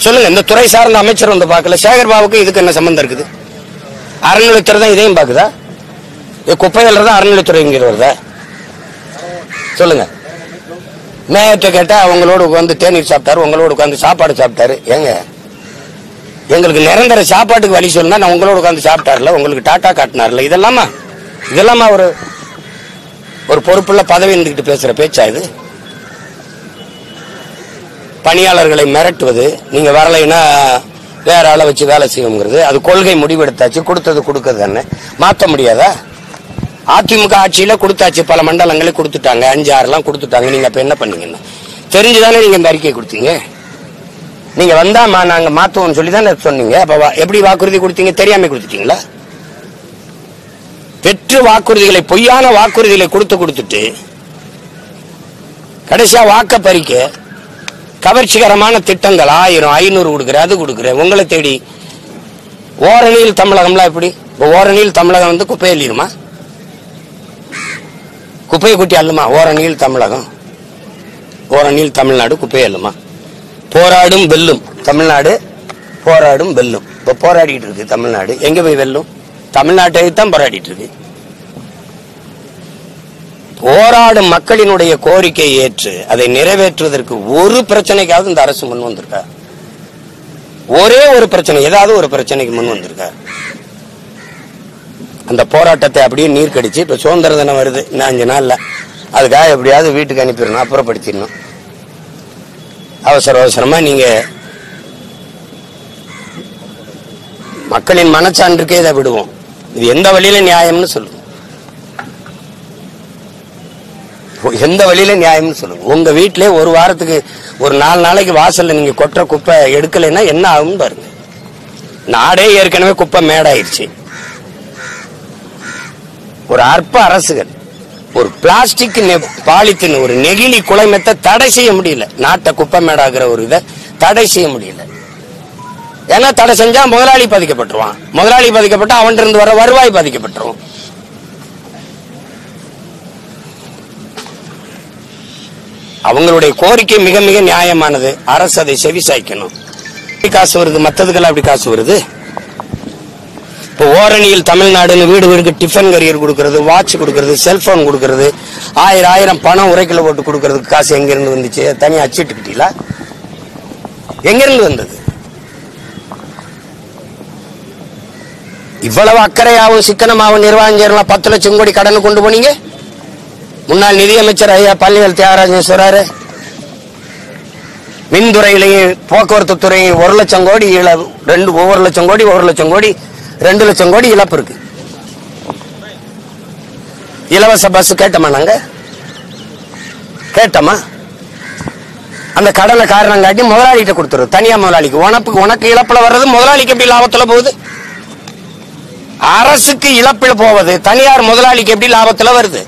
சொல்லுங்க. இந்த துறை சார்ந்த அமைச்சர் வந்து பார்க்கல. சேகர் பாபுக்கு இதுக்கு என்ன சம்பந்தம் இருக்குது? அறநிலைத்துறை தான் இதையும் பாக்குதா? குப்பைகள் தான் அறநிலைத்துறை இங்க வருதா? சொல்லுங்க. நேயத்தை கேட்டா அவங்களோட உட்காந்து தேநீர் சாப்பிட்டாரு, உங்களோட உட்காந்து சாப்பாடு சாப்பிட்டாரு. ஏங்க எங்களுக்கு நிரந்தர சாப்பாட்டுக்கு வழி சொல்லுனா நான் உங்களோட உட்காந்து சாப்பிட்டாருல, உங்களுக்கு டாட்டா காட்டினார்ல, இதெல்லாமா ஒரு பொறுப்புள்ள பதவி இருந்துகிட்டு பேசுற பேச்சா இது? பணியாளர்களை மிரட்டுவது, நீங்க வரலைன்னா வேற ஆளை வச்சு வேலை செய்யுங்கிறது, அது கொள்கை முடிவெடுத்தாச்சு, கொடுத்தது கொடுக்கறது தானே, மாற்ற முடியாதா? அதிமுக ஆட்சியில கொடுத்தாச்சு, பல மண்டலங்களே கொடுத்துட்டாங்க, 5-6 கொடுத்துட்டாங்க. நீங்க அப்ப என்ன பண்ணீங்கன்னா தெரிஞ்சுதானே நீங்க இந்த அறிக்கையை கொடுத்தீங்க? நீங்க வந்தா நாங்க மாத்துவோம் சொல்லி தானே சொன்னீங்க. அப்ப எப்படி வாக்குறுதி கொடுத்தீங்க? தெரியாம கொடுத்துட்டீங்களா? பெற்று வாக்குறுதிகளை, பொய்யான வாக்குறுதிகளை கொடுத்துட்டு கடைசியா வாக்க பறிக்க கவர்ச்சிகரமான திட்டங்கள் 1000 500 கொடுக்குறேன், அது கொடுக்குறேன், உங்களை தேடி. ஓரணியில் தமிழகம்லாம் எப்படி? ஓரணியில் தமிழகம் வந்து குப்பை அள்ளிடுமா? குப்பையை கூட்டி அள்ளுமா? ஓரணியில் தமிழகம், ஓரணியில் தமிழ்நாடு குப்பையை அள்ளுமா? போராடும் வெல்லும் தமிழ்நாடு, போராடும் வெல்லும். இப்ப போராடிட்டு இருக்கு தமிழ்நாடு. எங்க போய் வெல்லும்? தமிழ்நாட்டை தான் போராடிட்டு இருக்கு. போராடும் மக்களினுடைய கோரிக்கையை ஏற்று அதை நிறைவேற்றுவதற்கு ஒரு பிரச்சனைக்காவது இந்த அரசு முன் வந்திருக்கா? ஒரே ஒரு பிரச்சனை, ஏதாவது ஒரு பிரச்சனைக்கு முன் வந்திருக்கா? அந்த போராட்டத்தை அப்படியே நீர் கடிச்சு, இப்ப சுதந்திர தினம் வருது, இன்னும் 5 நாள்ல, அதுக்காக எப்படியாவது வீட்டுக்கு அனுப்பிடணும், அப்புறப்படுத்திடணும். அவசரமா நீங்க மக்களின் மனச்சான்றுக்கே இதை விடுவோம். இது எந்த வழியில நியாயம்னு சொல்லுங்க, எந்த வழியில நியாயம்னு சொல்லுங்க. உங்க வீட்டிலே ஒரு வாரத்துக்கு ஒரு 4 நாளைக்கு வாசல்ல நீங்க கொட்டுற குப்பை எடுக்கலைன்னா என்ன ஆகும் பாருங்க. நாடே ஏற்கனவே குப்பை மேடாயிருச்சு. ஒரு அற்ப அரசுகள் ஒரு பிளாஸ்டிக் பாலித்தின், ஒரு நெகிழி குலைமத்தை தடை செய்ய முடியல. நாட்டை குப்பை மேடாகிற ஒரு இதை தடை செய்ய முடியல. ஏன்னா தடை செஞ்சா முதலாளி பாதிக்கப்பட்டுருவான். முதலாளி பாதிக்கப்பட்டா அவன் இருந்து வர வருவாய் பாதிக்கப்பட்டுரும். அவங்களுடைய கோரிக்கை மிக மிக நியாயமானது. அரசு அதை செவி சாய்க்கணும். காசு வருது, மற்றதுக்கெல்லாம் அப்படி காசு வருது. இப்போ ஓரணியில் தமிழ்நாடுன்னு வீடு வீடுக்கு டிஃபன் கரியர் கொடுக்கறது, வாட்ச் கொடுக்கறது, செல்போன் கொடுக்கறது, 1000 பணம் உரைக்கில போட்டு கொடுக்கறதுக்கு காசு எங்க இருந்து வந்துச்சு? தனியா அச்சிட்டுக்கிட்டீங்களா? எங்க இருந்து வந்தது? இவ்வளவு அக்கறையாவும் சிக்கனமாவும் நிர்வாகம் செய்யலாம். 10 லட்சம் கோடி கடன் கொண்டு போனீங்க. முன்னாள் நிதியமைச்சர் ஐயா பள்ளிவேல் தியாகராஜன் சொல்றாரு, மின்துறையிலையும் போக்குவரத்து துறையும் 1 லட்சம் கோடி, ஒவ்வொரு லட்சம் கோடி 1 லட்சம் கோடி 2 லட்சம் கோடி இழப்பு இருக்கு. இலவச பஸ் கேட்டோமா? நாங்க கேட்டோமா? அந்த கடனை காரணம் காட்டி முதலாளிகிட்ட கொடுத்துரு, தனியா முதலாளிக்கு. உனக்கு இழப்புல வர்றது முதலாளிக்கு எப்படி லாபத்துல போகுது? அரசுக்கு இழப்பில் போவது தனியார் முதலாளிக்கு எப்படி லாபத்துல வருது?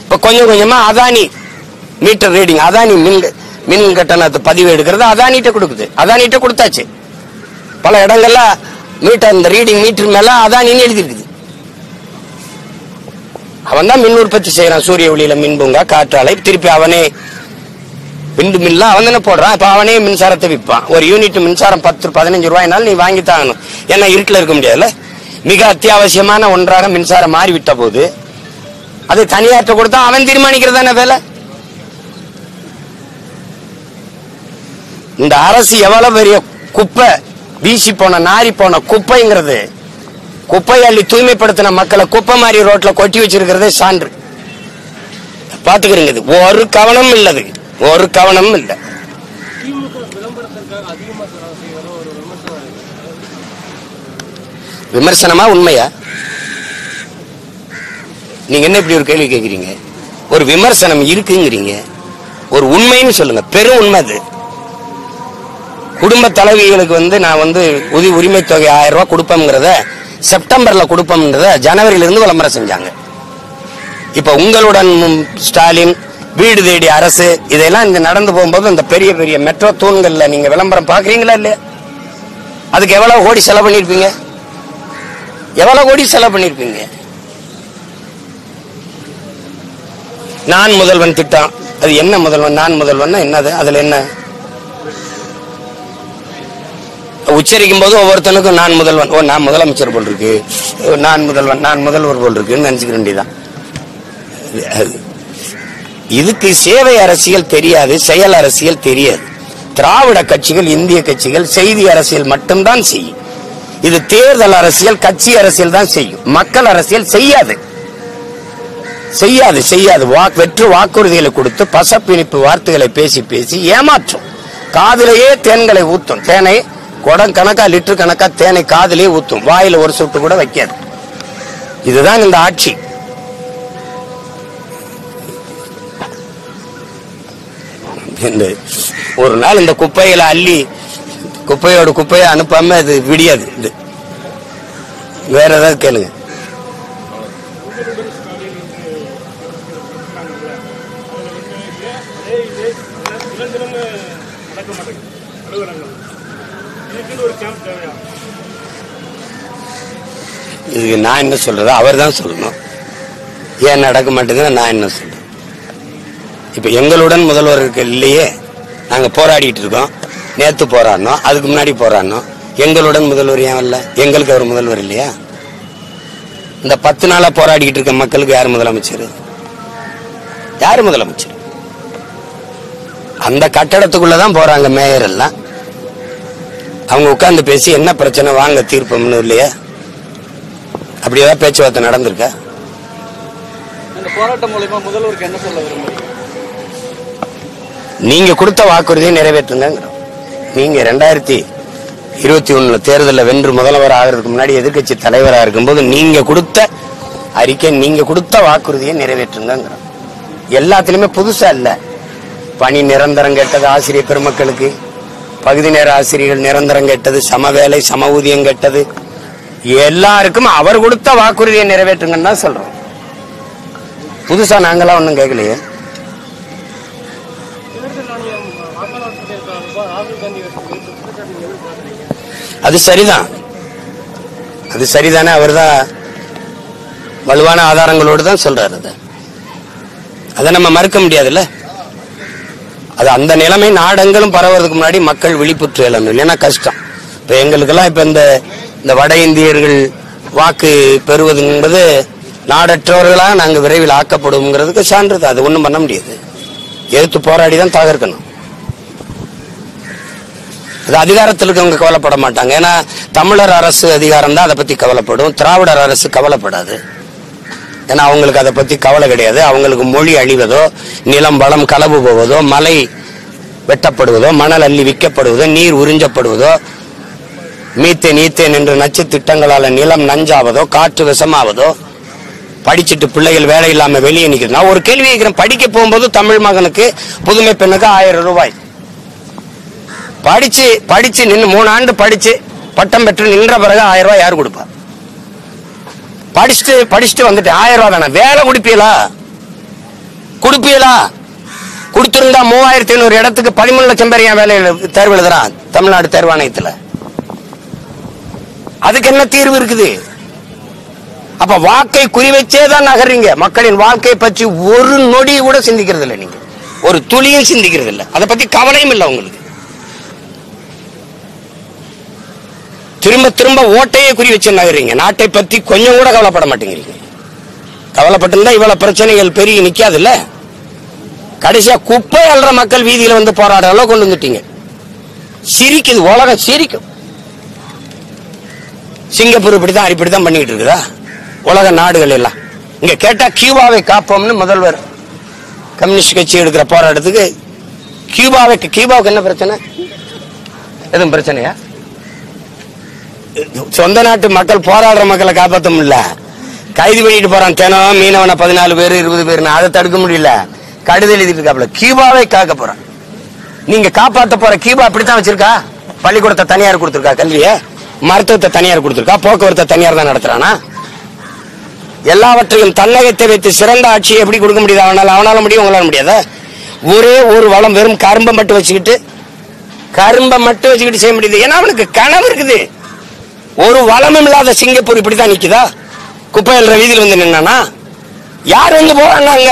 இப்ப கொஞ்சம் கொஞ்சமா அதானி மீட்டர் ரீடிங், அதானி மின் கட்டணத்தை பதிவு எடுக்கிறது அதானிட்ட கொடுக்குது. அதானிட்ட கொடுத்தாச்சு. பல இடங்கள்ல மீட்டர், இந்த ரீடிங் மீட்டர் மேல அதானின்னு எழுதி இருக்குது. அவன் தான் மின் உற்பத்தி செய்யறான். சூரிய ஒளியில மின் பூங்கா, காற்றாலை, திருப்பி அவனே விண்டு மில்ல அவன் தானே போடுறான். இப்ப அவனே மின்சாரத்தை விற்பான். ஒரு யூனிட் மின்சாரம் 10-15 ரூபாய்னாலும் நீ வாங்கித்தாகணும். ஏன்னா இருட்டில் இருக்க முடியாதுல்ல. மிக அத்தியாவசியமான ஒன்றாக மின்சாரம் மாறிவிட்ட போது அது தனியாற்ற கொடுத்தா அவன் தீர்மானிக்கிறதான வேலை. இந்த அரசு எவ்வளவு பெரிய குப்பை, வீசி போன நாரி போன குப்பைங்கிறது, குப்பை அள்ளி தூய்மைப்படுத்தின மக்களை குப்பை மாதிரி ரோட்ல கொட்டி வச்சிருக்கிறதே சான்று. பாத்துக்கிறீங்க. ஒரு கவனம் இல்லது, ஒரு கவனம் இல்ல. விமர்சனமா உண்மையா? நீங்க என்ன இப்படி ஒரு கேள்வி கேட்கிறீங்க? ஒரு விமர்சனம் இருக்குங்கிறீங்க, ஒரு உண்மைன்னு சொல்லுங்க. பெரும் உண்மை அது. குடும்ப தலைவிகளுக்கு நான் உரிமை தொகை 1000 ரூபாய் கொடுப்போம்ங்கிறத செப்டம்பர்ல கொடுப்போம்ன்றத ஜனவரியில இருந்து விளம்பரம் செஞ்சாங்க. இப்ப உங்களுடன் ஸ்டாலின், வீடு தேடி அரசு, இதெல்லாம் இந்த நடந்து போகும்போது இந்த பெரிய பெரிய மெட்ரோ தூண்கள்ல நீங்க விளம்பரம் பாக்குறீங்களா இல்லையா? அதுக்கு எவ்வளவு கோடி செலவு பண்ணிருப்பீங்க? எவ்வளவு கோடி செலவு பண்ணிருப்பீங்க? நான் முதல்வன் திட்டம், அது என்ன முதல்வன்? நான் முதல்வன் என்னது? அதுல என்ன? உச்சரிக்கும் போது ஒவ்வொருத்தனுக்கும் நான் முதல்வன், ஓ நான் முதலமைச்சர் போல் இருக்கு, நான் முதல்வன், நான் முதல்வர் போல் இருக்குன்னு நினைச்சுக்க வேண்டியதான். இதுக்கு சேவை அரசியல் தெரியாது, செயல் அரசியல் தெரியாது. திராவிட கட்சிகள், இந்திய கட்சிகள் செய்தி அரசியல் மட்டும்தான் செய்யும். இது தேர்தல் அரசியல், கட்சி அரசியல் தான் செய்யும். மக்கள் அரசியல் செய்யாது, செய்யாது, செய்யாது. வெற்று வாக்குறுதிகளை கொடுத்து பசப்பிணிப்பு வார்த்தைகளை பேசி பேசி ஏமாற்றும். காதிலேயே தேன்களை ஊத்தும். தேனை குடம் கணக்கா, லிட்டர் கணக்கா தேனை காதிலே ஊத்தும். வாயில ஒரு சொட்டு கூட வைக்காது. இதுதான் இந்த ஆட்சி. ஒரு நாள் இந்த குப்பைகளை அள்ளி குப்பையோட குப்பையை அனுப்பாம இது விடியாது. இது வேற ஏதாவது கேளுங்க. இதுக்கு நான் என்ன சொல்றது? அவர் தான் சொல்லணும். ஏன் நடக்க மாட்டேங்குது நான் என்ன சொல்றேன்? இப்ப எங்களுடன் முதல்வர்கள் இல்லையே, நாங்க போராடிட்டு இருக்கோம். நேத்து போராடணும், அதுக்கு முன்னாடி போராடணும். எங்களுடன் முதல்வர் ஏன் இல்ல? எங்களுக்கு அவர் முதல்வர் இல்லையா? இந்த 10 நாளா போராடிக்கிட்டு இருக்க மக்களுக்கு யாரு முதலமைச்சர்? யாரு முதலமைச்சர்? அந்த கட்டடத்துக்குள்ளதான் போறாங்க மேயர் எல்லாம். அவங்க உட்கார்ந்து பேசி என்ன பிரச்சனை வாங்க தீர்ப்போம்னு இல்லையா? அப்படி ஏதாவது பேச்சுவார்த்தை நடந்திருக்கா? இந்த போராட்டம் மூலமா முதல்வருக்கு என்ன சொல்ல விரும்புறீங்க? நீங்க கொடுத்த வாக்குறுதியை நிறைவேற்றுங்க. நீங்க 2021 தேர்தலில் வென்று முதல்வர் ஆகிறதுக்கு முன்னாடி எதிர்கட்சி தலைவராக இருக்கும்போது நீங்க கொடுத்த அறிக்கை, நீங்க கொடுத்த வாக்குறுதியை நிறைவேற்றுங்க. எல்லாத்திலுமே புதுசா இல்ல. பணி நிரந்தரம் கேட்டது ஆசிரியர் பெருமக்களுக்கு, பகுதி நேர ஆசிரியர்கள் நிரந்தரம் கேட்டது, சம வேலை சம ஊதியம் கேட்டது, எல்லாருக்கும் அவர் கொடுத்த வாக்குறுதியை நிறைவேற்றுங்கன்னு தான் சொல்றோம். புதுசா நாங்களாம் ஒன்னும் கேட்கலையே. அது சரிதான், அது சரிதானே. அவர் தான் வலுவான ஆதாரங்களோடு தான் சொல்றாரு. அதை நம்ம மறுக்க முடியாதுல்ல. அது அந்த நிலைமை நாடெங்கிலும் பரவறதுக்கு முன்னாடி மக்கள் விழிப்புற்று எழணும், இல்லைன்னா கஷ்டம். இப்ப எங்களுக்கெல்லாம் இப்ப இந்த வட இந்தியர்கள் வாக்கு பெறுவது என்பது நாடற்றவர்களாக நாங்கள் விரைவில் ஆக்கப்படுங்கிறதுக்கு சான்றது. அது ஒண்ணும் பண்ண முடியாது. எதிர்த்து போராடி தான் தகர்க்கணும். அது அதிகாரத்தில் இருக்கவங்க கவலைப்பட மாட்டாங்க. ஏன்னா தமிழர் அரசு அதிகாரம் தான் அதை பத்தி கவலைப்படும். திராவிடர் அரசு கவலைப்படாது. ஏன்னா அவங்களுக்கு அதை பத்தி கவலை கிடையாது. அவங்களுக்கு மொழி அழிவதோ, நிலம் வளம் களவு போவதோ, மலை வெட்டப்படுவதோ, மணல் அள்ளி விற்கப்படுவதோ, நீர் உறிஞ்சப்படுவதோ, மீத்தேன் ஈத்தேன் என்று நச்சு திட்டங்களால நிலம் நஞ்சாவதோ, காற்று விஷமாவதோ, படிச்சுட்டு பிள்ளைகள் வேலை இல்லாம வெளியே நிக்கிறது. நான் ஒரு கேள்வி கேட்கிறேன். படிக்க போகும்போது தமிழ் மகனுக்கு புதுமை பெண்ணுக்கு 1000 ரூபாய் படிச்சு நின்று 3 ஆண்டு படிச்சு பட்டம் பெற்று நின்ற பிறகு 1000 ரூபாய் யாரு கொடுப்பா? படிச்சுட்டு வந்துட்டு 1000 ரூபாய் தானே. வேலை கொடுப்பீங்களா? கொடுத்திருந்தா 3500 இடத்துக்கு 13 லட்சம் பேர் என் வேலையில தேர்வு எழுதுறான் தமிழ்நாடு தேர்வாணையத்துல. அதுக்கு என்ன தீர்வு இருக்குது? அப்ப வாக்கை குறிவச்சேதான் நகர்றீங்க. மக்களின் வாழ்க்கை பற்றி ஒரு நொடி கூட சிந்திக்கிறது இல்லை. நீங்க ஒரு துளியும் சிந்திக்கிறது இல்லை. அதை பத்தி கவலையும் இல்லை உங்களுக்கு. திரும்ப திரும்ப ஓட்டையே குறி வச்சு நகர்றீங்க. நாட்டை பத்தி கொஞ்சம் கூட கவலைப்பட மாட்டேங்கிறீங்க. கவலைப்பட்டிருந்தா இவ்வளவு பிரச்சனைகள் பெரிய நிக்காது இல்ல. கடைசியா குப்பை அல்ற மக்கள் வீதியில வந்து போராட அளவு கொண்டு வந்துட்டீங்க. சிரிக்குது, உலகம் சிரிக்கும். சிங்கப்பூர் இப்படித்தான் பண்ணிட்டு இருக்குதா உலக நாடுகள் எல்லாம்? இங்க கேட்டா கியூபாவை காப்போம்னு முதல்வர் கம்யூனிஸ்ட் கட்சி எடுக்கிற போராட்டத்துக்கு கியூபாவுக்கு என்ன பிரச்சனை? எதுவும் பிரச்சனையா? சொந்த நாட்டு மக்கள் போராடுற மக்களை காப்பாற்ற முடியல. கைது பண்ணிட்டு போறான். தினம் மீனவன 14 பேர் 20 பேர். அதை தடுக்க முடியல. கடுதல் எழுதிட்டு இருக்காப்ல. கியூபாவை காக்க போறான். நீங்க காப்பாற்ற போற கியூபா அப்படித்தான் வச்சிருக்கா? பள்ளிக்கூடத்தை தனியார் கொடுத்திருக்கா? கல்விய மருத்துவத்தை தனியார் கொடுத்திருக்கா? போக்குவரத்தை தனியார் தான் நடத்துறானா? எல்லாவற்றையும் தன்னகத்தை வைத்து சிறந்த ஆட்சியை எப்படி கொடுக்க முடியுது? அவனால முடியும், உங்களால முடியாத? ஒரே ஒரு வளம், வெறும் கரும்பை மட்டும் வச்சுக்கிட்டு செய்ய முடியுது. ஏன்னா அவனுக்கு கனவு இருக்குது. ஒரு வளமும் இல்லாத சிங்கப்பூர் இப்படித்தான் நிக்குதா? குப்பையல்ற வீதியில் வந்து நின்னானா? யார் வந்து போறாங்க?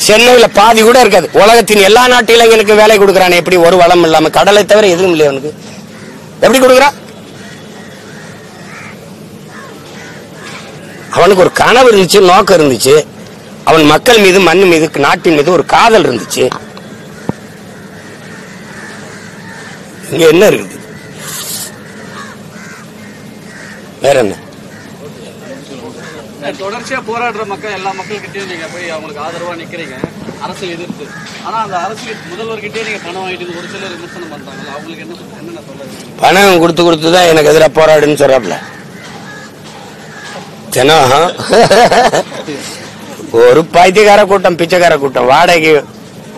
சென்னையில பாதி கூட இருக்காது. உலகத்தின் எல்லா நாட்டு இளைஞனுக்கு வேலை கொடுக்கறானே, எப்படி ஒரு வளம் இல்லாம, கடலை தவிர எதுவும் இல்லையா அவனுக்கு? எப்படி கொடுக்கறான்? அவனுக்கு ஒரு கனவு இருந்துச்சு, நோக்கம் இருந்துச்சு. அவன் மக்கள் மீது, மண் மீது, நாட்டின் மீது ஒரு காதல் இருந்துச்சு. இங்க என்ன இருக்குது? வேற என்ன? தொடர்ச்சியா போராடுற மக்கள், எல்லா மக்கள்கிட்டயும் நீங்க போய் அவங்களுக்கு ஆதரவா நிக்கிறீங்க, அரசு எதிர்த்து. ஆனா அந்த அரசு முதல்வர்கிட்டே நீங்க பணம் வாங்கிட்டு ஒரு சிலர் விமர்சனம் பண்றாங்க. அவங்களுக்கு என்ன சொல்றது? பணம் கொடுத்துதான் எனக்கு எதிராக போராடுன்னு சொல்றாப்ல. ஒரு பைத்தியக்கார கூட்டம், பிச்சைக்கார கூட்டம்,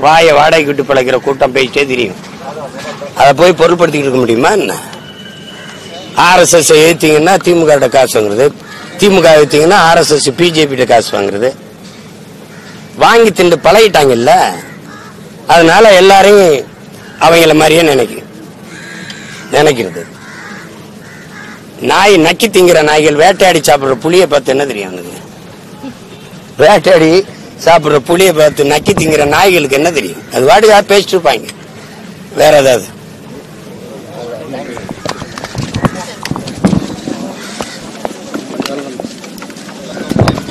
வாடகைக்கு விட்டு பழகிற கூட்டம் பேசிட்டே தெரியும். அதை போய் பொருள்படுத்திக்கிட்டு இருக்க முடியுமா என்ன? RSS ஏத்தீங்கன்னா திமுக காசு வாங்குறது, திமுக ஏத்தீங்கன்னா RSS பிஜேபி காசு வாங்குறது. வாங்கி திண்டு பழகிட்டாங்கல்ல, அதனால எல்லாரையும் அவங்கள மாதிரியே நினைக்கிறது. நாய் நக்கி திங்கிற நாய்கள் வேட்டையாடி சாப்பிடுற புளியை பார்த்து என்ன தெரியும் அவனுக்கு? வேட்டையாடி சாப்பிடுற புளியை பார்த்து நக்கி திங்கிற நாய்களுக்கு என்ன தெரியும்? அது வாட்டுக்காக பேசிட்டு இருப்பாங்க. வேற ஏதாவது